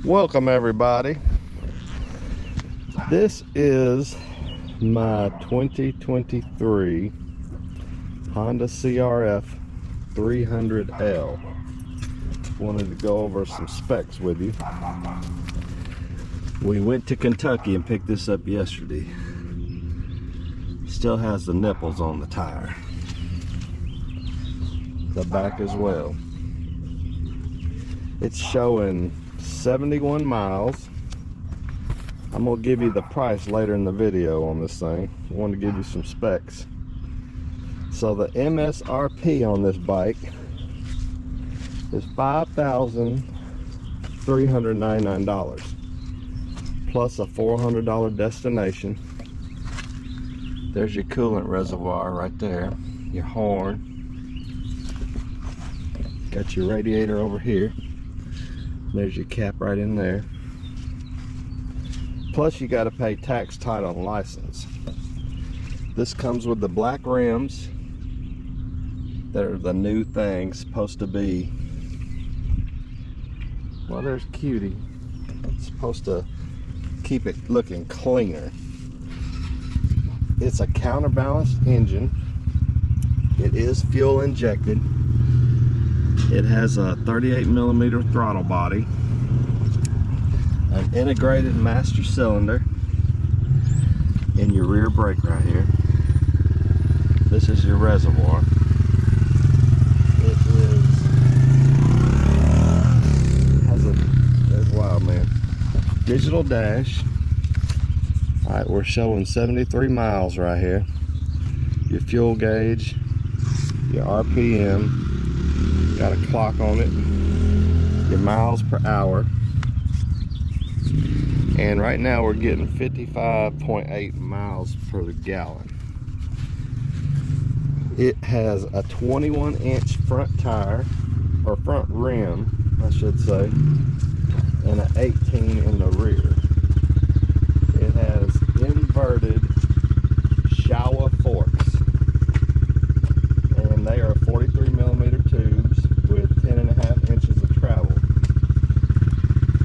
Welcome everybody. This is my 2023 Honda CRF300L. Wanted to go over some specs with you. We went to Kentucky and picked this up yesterday. Still has the nipples on the tire. The back as well. It's showing 71 miles. I'm gonna give you the price later in the video on this thing. I want to give you some specs. So the MSRP on this bike is $5,399 plus a $400 destination. There's your coolant reservoir right there, your horn. Got your radiator over here. There's your cap right in there. Plus you got to pay tax, title, and license. This comes with the black rims. They're the new thing, supposed to be. Well, there's Cutie. It's supposed to keep it looking cleaner. It's a counterbalanced engine. It is fuel injected. It has a 38mm throttle body, an integrated master cylinder in your rear brake right here. This is your reservoir. It has a, there's wild man, digital dash. All right, we're showing 73 miles right here. Your fuel gauge, your RPM. Got a clock on it, your miles per hour, and right now we're getting 55.8 miles per gallon. It has a 21-inch front tire, or front rim I should say, and an 18 in the rear. It has inverted shower forks, and they are 43mm tubes with 10.5 inches of travel.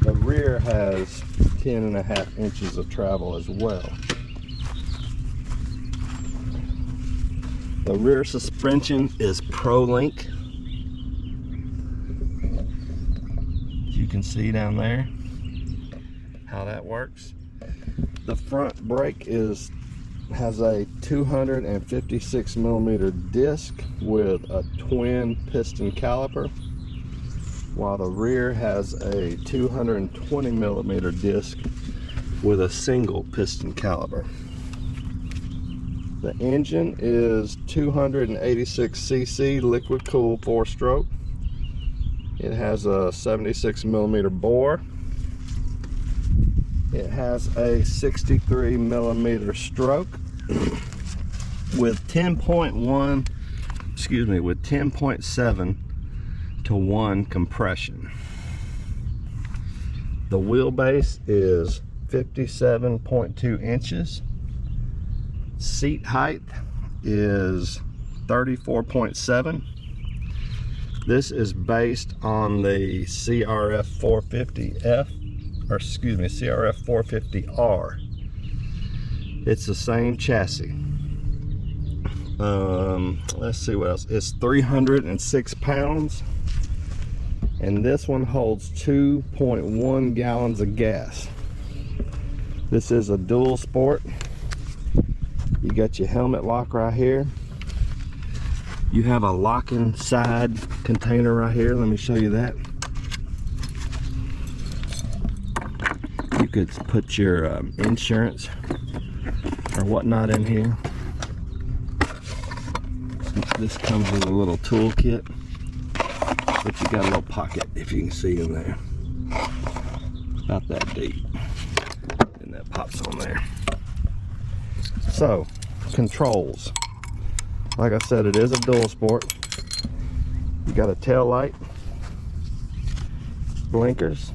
The rear has 10.5 inches of travel as well. The rear suspension is ProLink. You can see down there how that works. The front brake has a 256mm disc with a twin piston caliper, while the rear has a 220mm disc with a single piston caliper. The engine is 286cc liquid cooled 4-stroke. It has a 76mm bore. It has a 63mm stroke with 10.7 to 1 compression. The wheelbase is 57.2 inches. Seat height is 34.7. This is based on the CRF450F, or excuse me, CRF450R. It's the same chassis. Let's see what else. It's 306 pounds, and this one holds 2.1 gallons of gas. This is a dual sport. You got your helmet lock right here. You have a locking side container right here. Let me show you that. You could put your insurance or whatnot in here. This comes with a little tool kit, but you got a little pocket, if you can see in there, about that deep, and that pops on there. So, controls. Like I said, it is a dual sport. You got a tail light, blinkers.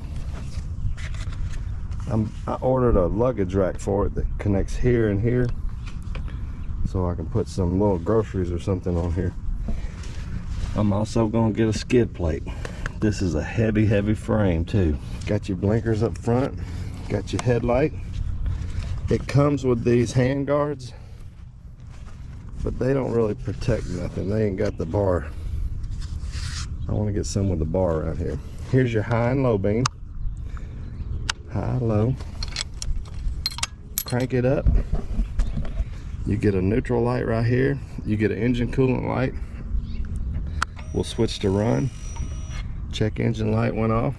I ordered a luggage rack for it that connects here and here, so I can put some little groceries or something on here. I'm also going to get a skid plate This is a heavy, heavy frame too. Got your blinkers up front, got your headlight. It comes with these hand guards, but they don't really protect nothing. They ain't got the bar. I want to get some with the bar around here. Here's your high and low beam. High, low. Crank it up. You get a neutral light right here. You get an engine coolant light. We'll switch to run. Check engine light went off.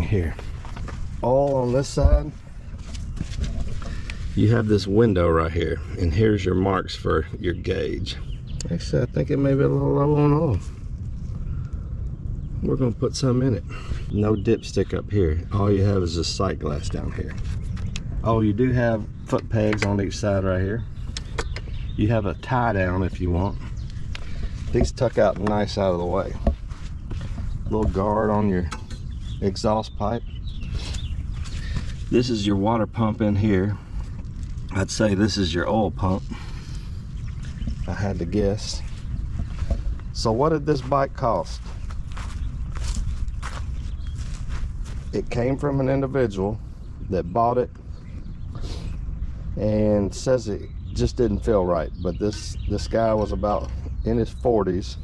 Here, all on this side, you have this window right here, and here's your marks for your gauge. Actually, I think it may be a little low on off. We're gonna put some in it. No dipstick up here. All you have is a sight glass down here. Oh, you do have foot pegs on each side right here. You have a tie down if you want. These tuck out nice out of the way. Little guard on your exhaust pipe. This is your water pump in here. I'd say this is your oil pump, if I had to guess. So what did this bike cost? It came from an individual that bought it and says it just didn't feel right, but this guy was about in his 40s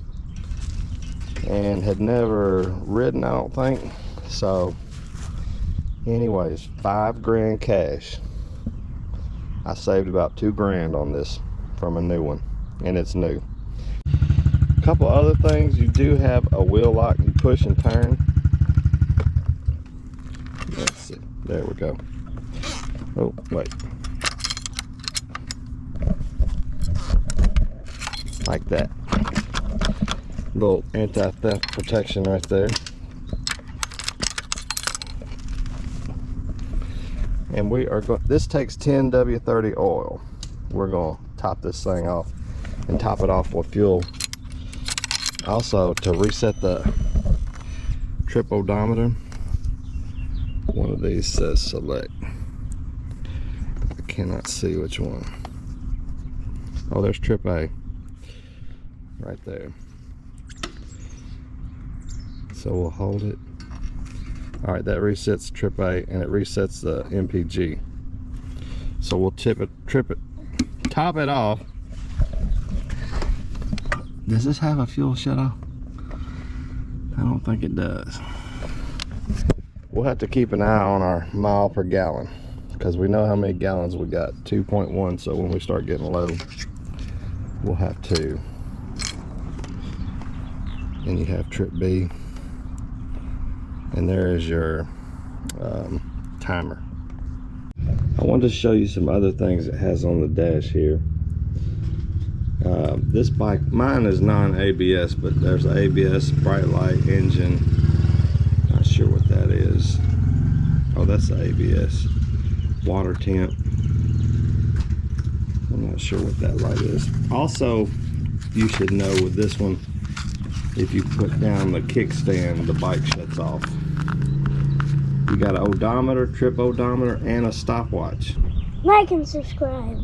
and had never ridden, I don't think. So anyways, 5 grand cash. I saved about 2 grand on this from a new one, and it's new. A couple other things, you do have a wheel lock. You push and turn. Let's see, there we go. Oh wait, like that. Little anti-theft protection right there. And we are going, this takes 10 W30 oil. We're going to top this thing off and top it off with fuel. Also, to reset the trip odometer, one of these says select. I cannot see which one. Oh, there's trip A right there. So we'll hold it. All right, that resets trip A, and it resets the MPG. So we'll top it off. Does this have a fuel shutoff? I don't think it does. We'll have to keep an eye on our mile per gallon, because we know how many gallons we got, 2.1. So when we start getting low, we'll have to. And you have trip B. And there is your timer. I wanted to show you some other things it has on the dash here. This bike, mine is non-ABS, but there's an ABS, bright light, engine. Not sure what that is. Oh, that's the ABS. Water temp. I'm not sure what that light is. Also, you should know with this one, if you put down the kickstand, the bike shuts off. You got an odometer, trip odometer, and a stopwatch. Like and subscribe.